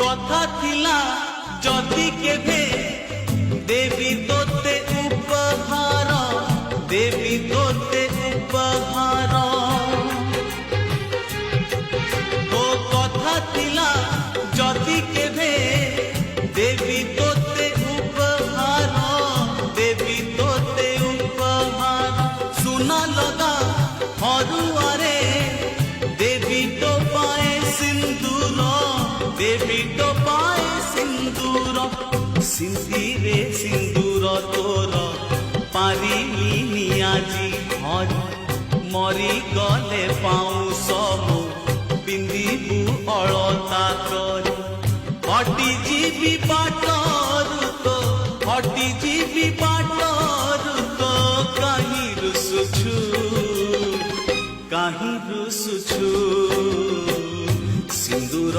কথা থিলা যদি কেভে দেবী তোতে উপহার, দেবী তোতে উপহার। ও কথা থিলা যদি কেভে দেবী তোতে উপহার, দেবী তোতে উপহার। সুনা লগা হরুয়ারে দেবী তো পায়ে সিন্দুর, দেবী তো পায়ে সিন্দুর। সিন্ধিরে সিন্দুর তোর পারিলিনি আজি ঘর, মরি গলে পাউ সবু পিন্ধিবু অলতা করে। হটি ଯିବି ବାଟରୁ ତ, ହଟି ଯିବି ବାଟରୁ ତ, କାହିଁ ରୁଷୁଛୁ, କାହିଁ ରୁଷୁଛୁ। ସିନ୍ଦୁର